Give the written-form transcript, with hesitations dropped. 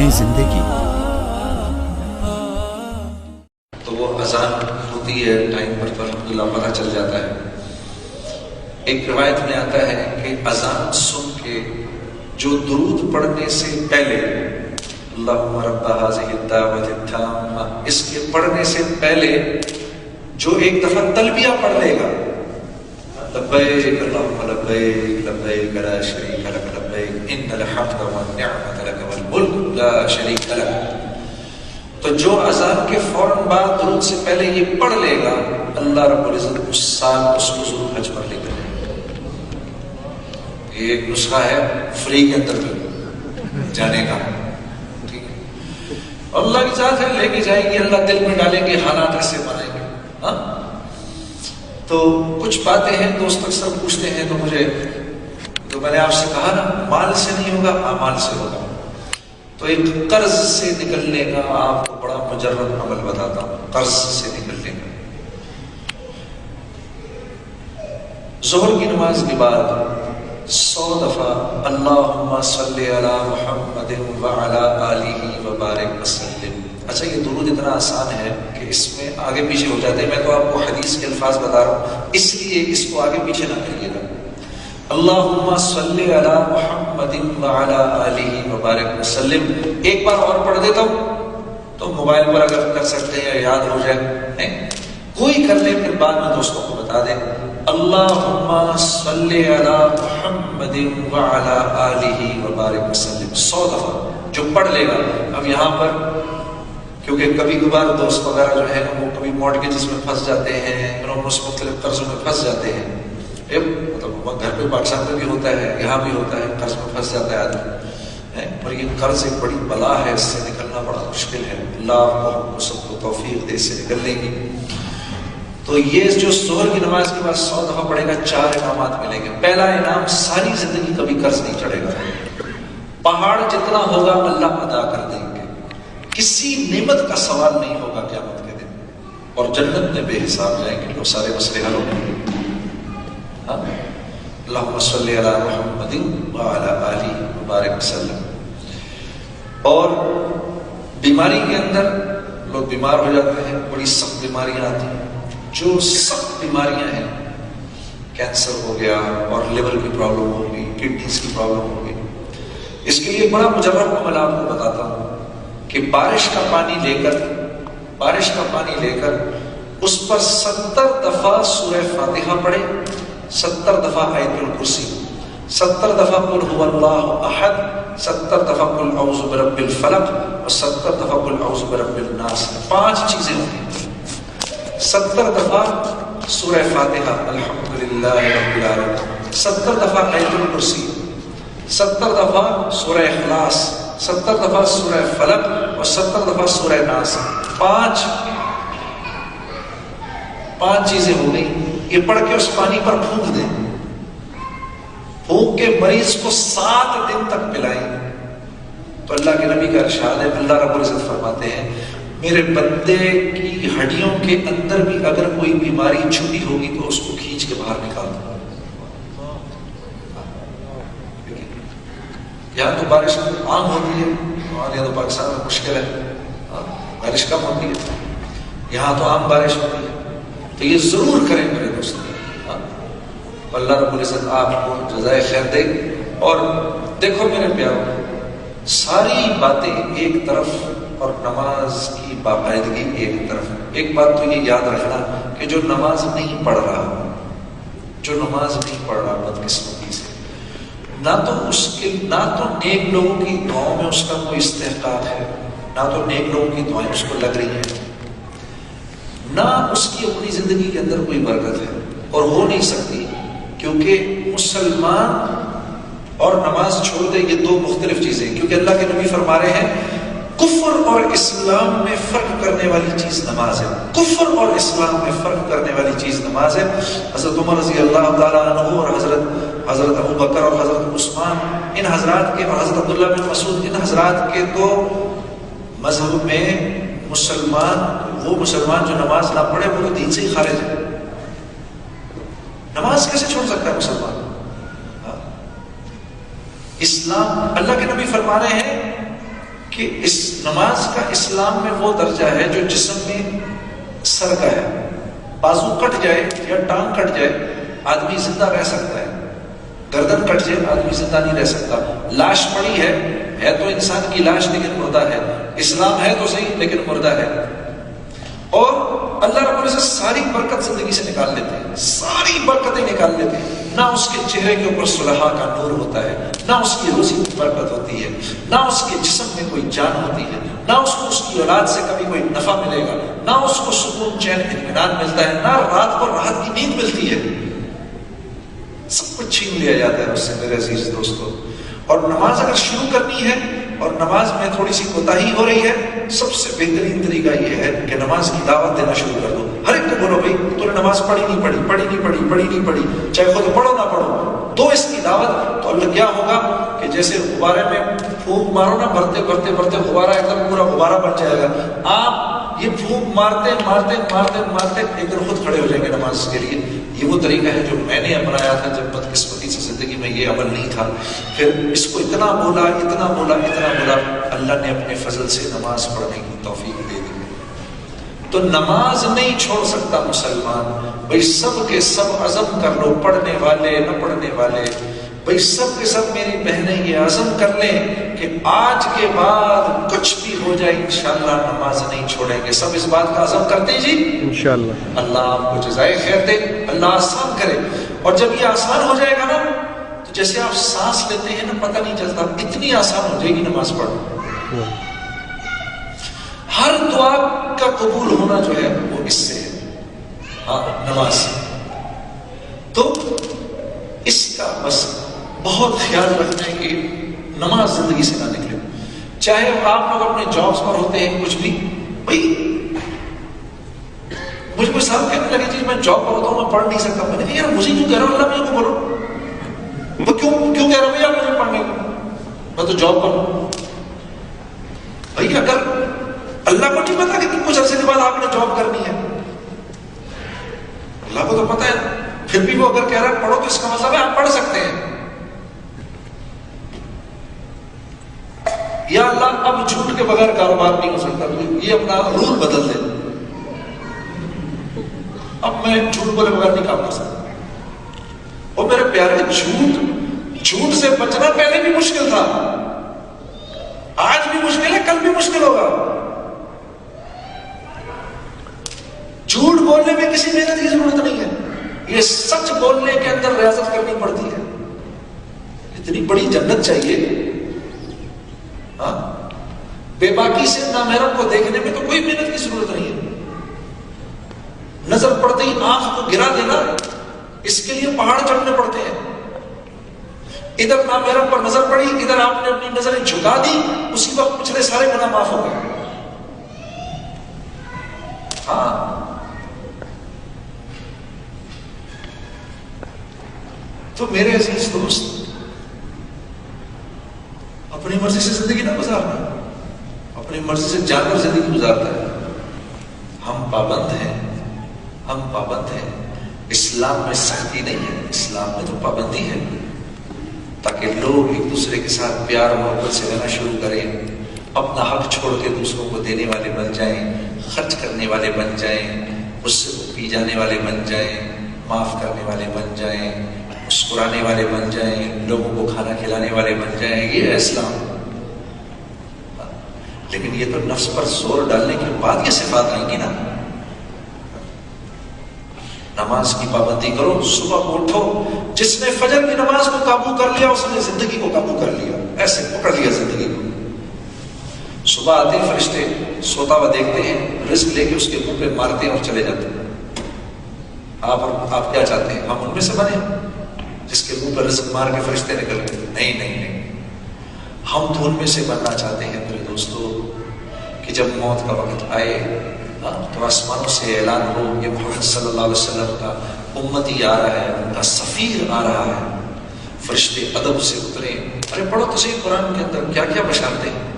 نئی زندگی۔ تو وہ اذان ہوتی ہے ٹائم پر تو الحمدللہ پتہ چل جاتا ہے۔ ایک روایت میں آتا ہے کہ اذان سن کے جو درود پڑھنے سے پہلے اللہم رب ھذہ الدعوۃ التامہ اس کے پڑھنے سے پہلے جو ایک دفعہ تلبیہ پڑھ لے گا، لبیک اللہم لبیک لبیک لا شریک لک لبیک ان الحمد والنعمۃ لک والملک لا شریک لک، تو جو اذان کے فوراً بعد درود سے پہلے یہ پڑھ لے گا، اللہ رب العزت اس سال اس کو ضرور حج پر لے کر جائے گا۔ یہ ایک نسخہ ہے فری کے اندر بھی جانے کا، ٹھیک ہے؟ اللہ کی ذات ہے، لے کے جائیں گے، اللہ دل میں ڈالیں گے، حالات ایسے بنائیں گے۔ ہاں تو کچھ باتیں ہیں دوست اکثر پوچھتے ہیں، تو مجھے تو میں نے آپ سے کہا نا مال سے نہیں ہوگا اعمال سے ہوگا، تو ایک قرض سے نکلنے کا آپ کو بڑا مجرد عمل بتاتا ہوں، قرض سے نکلنے کا۔ ظہر کی نماز کے بعد 100 دفعہ اللہم صلی علی محمد وعلی آلہ وبارک وسلم۔ اچھا یہ درود اتنا آسان ہے کہ اس میں آگے پیچھے ہو جاتے ہیں، میں تو آپ کو حدیث کے الفاظ بتا رہا ہوں اس لیے اس کو آگے پیچھے نہ کریے گا۔ اللہم صلی علی محمد وعلی آلہ وبارک وسلم ایک بار اور پڑھ دیتا ہوں، تو موبائل پر اگر کر سکتے ہیں یا یاد ہو جائے کوئی کر لے، پھر بعد میں دوستوں کو بتا دیں۔ اللہم صلی علی محمد وعلی آلہ وبارک وسلم 100 دفعہ جو پڑھ لے گا۔ اب یہاں پر کیونکہ کبھی کبھار دوست وغیرہ جو ہے وہ کبھی مارٹگیجز میں پھنس جاتے ہیں، مختلف قرضوں میں پھنس جاتے ہیں، مطلب گھر پہ پاکستان میں بھی ہوتا ہے، یہاں بھی ہوتا ہے، قرض میں پھنس جاتا ہے آدمی، اور یہ قرض ایک بڑی بلا ہے، اس سے نکلنا بڑا مشکل ہے۔ اللہ ہم کو سب کو توفیق دے اس سے نکلنے کی۔ تو یہ جو ظہر کی نماز کے بعد 100 دفعہ پڑھے گا 4 انعامات ملیں گے۔ پہلا انعام ساری زندگی کبھی قرض نہیں چڑھے گا، پہاڑ جتنا ہوگا اللہ ادا کر دیں گے، کسی نعمت کا سوال نہیں ہوگا قیامت کے دن، اور جنت میں بے حساب جائیں گے، لوگ سارے مسئلے حل ہوں گے۔ اللہم صلی علی محمد وعلی آلہ وبارک وسلم۔ اور بیماری کے اندر لوگ بیمار ہو جاتے ہیں، بڑی سخت بیماریاں آتی ہیں، جو سخت بیماریاں ہیں، کینسر ہو گیا اور لیور کی پرابلم ہوگی، کڈنیز کی پرابلم ہوگی، اس کے لیے بڑا مجرب عمل آپ کو بتاتا ہوں کہ بارش کا پانی لے کر اس پر 70 دفعہ سورہ فاتحہ پڑھے، 70 دفعہ آیت الکرسی، 70 دفعہ قل هو اللہ احد، 70 دفعہ قل اعوذ برب الفلق، اور 70 دفعہ قل اعوذ برب الناس۔ 5 چیزیں ہوتی ہیں۔ 70 دفعہ سورہ فاتحہ الحمدللہ رب العالمین، 70 دفعہ آیت الکرسی، 70 دفعہ سورہ اخلاص، 70 دفعہ سورہ فلق، اور 70 دفعہ سورہ ناس۔ 5 چیزیں ہو گئی۔ یہ پڑھ کے اس پانی پر پھونک دیں، پھونک کے مریض کو 7 دن تک پلائیں، تو اللہ کے نبی کا ارشاد ہے، اللہ رب العزت فرماتے ہیں میرے بندے کی ہڈیوں کے اندر بھی اگر کوئی بیماری چھپی ہوگی تو اس کو کھینچ کے باہر نکال دو۔ یہاں تو بارش عام ہوتی ہے، اور یہاں تو پاکستان میں مشکل ہے، بارش کم ہوتی ہے، یہاں تو عام بارش ہوتی ہے، تو یہ ضرور کریں میرے دوستوں۔ اللہ رب العزت آپ کو جزائے خیر دے۔ اور دیکھو میرے پیاروں، ساری باتیں ایک طرف اور نماز کی باقاعدگی ایک طرف۔ ایک بات تو یہ یاد رکھنا کہ جو نماز نہیں پڑھ رہا بدقسمتی سے، نہ تو نیک لوگوں کی دعاؤں میں اس کا کوئی استحقاق ہے، نہ تو نیک لوگوں کی دعائیں اس کو لگ رہی ہیں، نہ اس کی اپنی زندگی کے اندر کوئی برکت ہے، اور ہو نہیں سکتی، کیونکہ مسلمان اور نماز چھوڑ دے یہ 2 مختلف چیزیں ہیں۔ کیونکہ اللہ کے نبی فرما رہے ہیں کفر اور اسلام میں فرق کرنے والی چیز نماز ہے، کفر اور اسلام میں فرق کرنے والی چیز نماز ہے۔ حضرت عمر رضی اللہ تعالیٰ عنہ اور حضرت ابو بکر اور حضرت عثمان، ان حضرات کے، اور حضرت عبداللہ بن مسعود، ان حضرات کے تو مذہب میں وہ مسلمان جو نماز نہ پڑھے وہ تو دین سے ہی خارج ہے۔ نماز کیسے چھوڑ سکتا ہے مسلمان؟ اسلام، اللہ کے نبی فرما رہے ہیں کہ اس نماز کا اسلام میں وہ درجہ ہے جو جسم میں سر کا ہے. بازو کٹ جائے یا ٹانگ کٹ جائے آدمی زندہ رہ سکتا ہے, گردن کٹ جائے آدمی زندہ نہیں رہ سکتا. لاش پڑی ہے تو انسان کی لاش لیکن مردہ ہے. اسلام ہے تو صحیح لیکن مردہ ہے. اور اللہ رب العزت ساری برکت زندگی سے نکال لیتے ہیں, ساری برکتیں نکال لیتے ہیں. نہ اس کے چہرے کے اوپر صلحہ کا نور ہوتا ہے, نہ اس کی روزی کی برکت ہوتی ہے, نہ اس کے جسم میں کوئی جان ہوتی ہے, نہ اس کو اس کی اولاد سے کبھی کوئی نفع ملے گا, نہ اس کو سکون چین اطمینان ملتا ہے, نہ رات کو راحت کی نیند ملتی ہے. سب کچھ چھین لیا جاتا ہے اس سے میرے عزیز دوستو. اور نماز اگر شروع کرنی ہے اور نماز میں تھوڑی سی کوتاہی ہو رہی ہے, سب سے بہترین طریقہ یہ ہے کہ نماز کی دعوت دینا شروع کر دو. ہر ایک کو بولو بھائی تو نے نماز پڑھی نہیں پڑھی, چاہے خود پڑھو نہ پڑھو, دو اس کی دعوت. تو اللہ کیا ہوگا کہ جیسے غبارے میں پھونک مارو نا, بھرتے بھرتے بھرتے غبارہ ایک دم پورا غبارہ بن جائے گا. آپ یہ پھونک مارتے مارتے مارتے مارتے ایک دن خود کھڑے ہو جائیں گے نماز کے لیے. یہ وہ طریقہ ہے جو میں نے اپنایا تھا جب بدقسمتی سے زندگی میں یہ عمل نہیں تھا. پھر اس کو اتنا بولا, اللہ نے اپنے فضل سے نماز پڑھنے کی توفیق دے دی. تو نماز نہیں چھوڑ سکتا مسلمان. بھائی سب کے سب عزم کر لو, پڑھنے والے نہ پڑھنے والے, بھائی سب کے سب میری بہنیں یہ عزم کر لیں کہ آج کے بعد کچھ بھی ہو جائے انشاءاللہ نماز نہیں چھوڑیں گے. سب اس بات کا عزم کرتے ہیں جی انشاءاللہ. اللہ آپ کو جزائے خیر دے, اللہ آسان کرے. اور جب یہ آسان ہو جائے گا نا تو جیسے آپ سانس لیتے ہیں نا پتہ نہیں چلتا, اتنی آسان ہو جائے گی نماز پڑھنا. ہر دعا کا قبول ہونا جو ہے وہ اس سے ہے, ہاں نماز سے. تو اس کا بس بہت خیال رکھنا ہے کہ نماز زندگی سے نہ نکلے. چاہے آپ لوگ اپنے جابس پر ہوتے ہیں کچھ بھی, بھائی مجھے کوئی صاحب کہنے لگے جی میں جاب پر ہوتا ہوں میں پڑھ نہیں سکتا. میں نے کہا یار مجھے کیوں کہہ رہا ہوں, اللہ مجھے کو بولو وہ کیوں کہہ رہا ہوں یار مجھے پڑھنے کو, میں تو جاب پر ہوں. بھائی اگر اللہ کو نہیں پتا کہ کچھ عرصے کے بعد آپ نے جاب کرنی ہے, اللہ کو تو پتا ہے, پھر بھی وہ اگر کہہ رہا ہے پڑھو تو اس کا مطلب ہے آپ پڑھ سکتے ہیں. یا اللہ اب جھوٹ کے بغیر کاروبار نہیں ہو سکتا, یہ اپنا رول بدل دے, اب میں جھوٹ بولے بغیر نہیں کام کر سکتا. اور میرے پیارے جھوٹ سے بچنا پہلے بھی مشکل تھا, آج بھی مشکل ہے, کل بھی مشکل ہوگا. جھوٹ بولنے میں کسی محنت کی ضرورت نہیں ہے, یہ سچ بولنے کے اندر ریاضت کرنی پڑتی ہے. اتنی بڑی جنت چاہیے. ہاں بے باکی سے نامحرم کو دیکھنے میں تو کوئی محنت کی ضرورت نہیں ہے. نظر پڑتے ہی آنکھ کو گرا دینا, اس کے لیے پہاڑ چڑھنے پڑتے ہیں. ادھر نامحرم پر نظر پڑی, ادھر آپ نے اپنی نظریں جھکا دی, اسی وقت پچھلے سارے گناہ معاف ہو گئے. ہاں تو میرے عزیز دوست, اپنی مرضی سے زندگی نہ گزارنا, اپنی مرضی سے جانور زندگی گزارتا ہے. ہم پابند ہیں. اسلام میں سختی نہیں ہے, اسلام میں تو پابندی ہے, تاکہ لوگ ایک دوسرے کے ساتھ پیار محبت سے رہنا شروع کریں, اپنا حق چھوڑ کے دوسروں کو دینے والے بن جائیں, خرچ کرنے والے بن جائیں, اس سے پی جانے والے بن جائیں, معاف کرنے والے بن جائیں, مسکرانے والے بن جائیں, لوگوں کو کھانا کھلانے والے بن جائیں. یہ ہے اسلام. لیکن یہ تو نفس پر زور ڈالنے کے بعد یہ صفات آئیں گی نا. نماز کی پابندی کرو, صبح کو اٹھو. جس نے فجر کی نماز کو قابو کر لیا اس نے زندگی کو قابو کر لیا, ایسے پکڑ لیا زندگی کو. صبح آتے ہیں فرشتے, سوتا ہوا دیکھتے ہیں, رزق لے کے اس کے منہ پہ مارتے ہیں اور چلے جاتے ہیں. آپ کیا چاہتے ہیں ہم ان میں سے بنے جس کے منہ پر رزق مار کے فرشتے نکل گئے؟ نہیں, ہم تو ان میں سے بننا چاہتے ہیں میرے دوستو کہ جب موت کا وقت آئے تو آسمانوں سے اعلان ہو کہ محمد صلی اللہ علیہ وسلم کا امتی آ رہا ہے, ان کا سفیر آ رہا ہے. فرشتے ادب سے اترے. ارے پڑھو تو صحیح قرآن کے اندر کیا کیا بشارتیں ہیں.